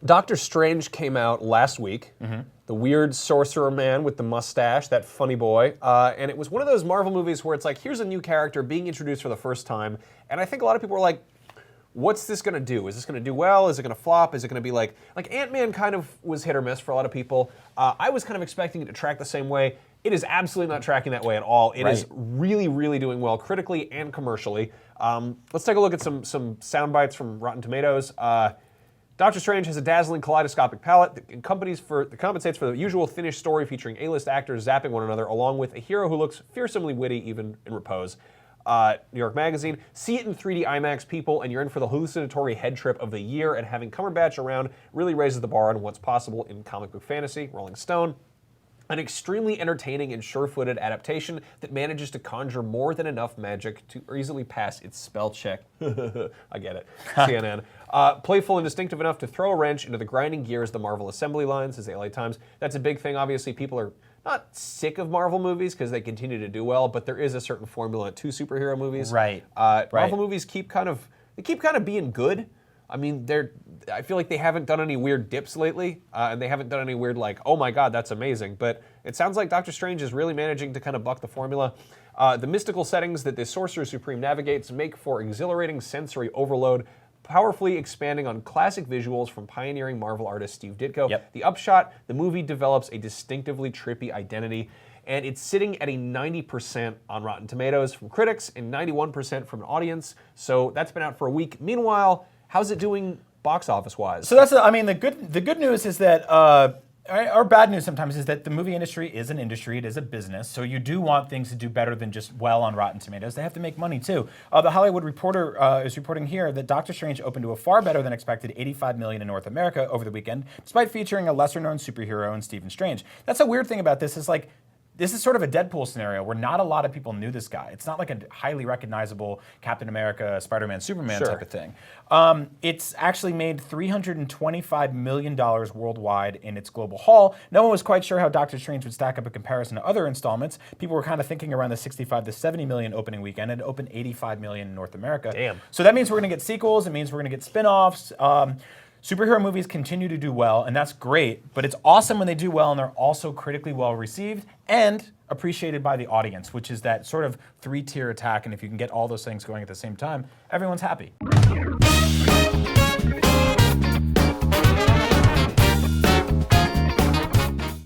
Doctor Strange came out last week. The weird sorcerer man with the mustache, that funny boy. And it was one of those Marvel movies where it's like, here's a new character being introduced for the first time. And I think a lot of people were like, what's this going to do? Is this going to do well? Is it going to flop? Is it going to be like Ant-Man kind of was hit or miss for a lot of people. I was kind of expecting it to track the same way. It is absolutely not tracking that way at all. It is really, really doing well critically and commercially. Let's take a look at some sound bites from Rotten Tomatoes. Doctor Strange has a dazzling kaleidoscopic palette that compensates for the usual finished story featuring A-list actors zapping one another, along with a hero who looks fearsomely witty even in repose. New York Magazine, see it in 3D IMAX, people, and you're in for the hallucinatory head trip of the year, and having Cumberbatch around really raises the bar on what's possible in comic book fantasy. Rolling Stone, an extremely entertaining and sure-footed adaptation that manages to conjure more than enough magic to easily pass its spell check. I get it. CNN. Playful and distinctive enough to throw a wrench into the grinding gears of the Marvel assembly line, says the LA Times. That's a big thing. Obviously, people are not sick of Marvel movies because they continue to do well, but there is a certain formula to superhero movies. Right. Marvel movies keep kind of being good. I mean, I feel like they haven't done any weird dips lately, and they haven't done any weird like, oh my god, that's amazing. But it sounds like Doctor Strange is really managing to kind of buck the formula. The mystical settings that this Sorcerer Supreme navigates make for exhilarating sensory overload, powerfully expanding on classic visuals from pioneering Marvel artist Steve Ditko. Yep. The upshot, the movie develops a distinctively trippy identity, and it's sitting at a 90% on Rotten Tomatoes from critics and 91% from an audience. So that's been out for a week. Meanwhile, how's it doing box office wise? So that's, the good news is that, or bad news sometimes is that the movie industry is an industry, it is a business, so you do want things to do better than just well on Rotten Tomatoes. They have to make money too. The Hollywood Reporter is reporting here that Doctor Strange opened to a far better than expected $85 million in North America over the weekend, despite featuring a lesser-known superhero in Stephen Strange. That's a weird thing about this is like, this is sort of a Deadpool scenario where not a lot of people knew this guy. It's not like a highly recognizable Captain America, Spider-Man, Superman type of thing. It's actually made $325 million worldwide in its global haul. No one was quite sure how Doctor Strange would stack up in comparison to other installments. People were kind of thinking around the 65 to 70 million opening weekend. It opened 85 million in North America. Damn. So that means we're going to get sequels. It means we're going to get spin-offs. Superhero movies continue to do well, and that's great, but it's awesome when they do well and they're also critically well received and appreciated by the audience, which is that sort of three-tier attack, and if you can get all those things going at the same time, everyone's happy.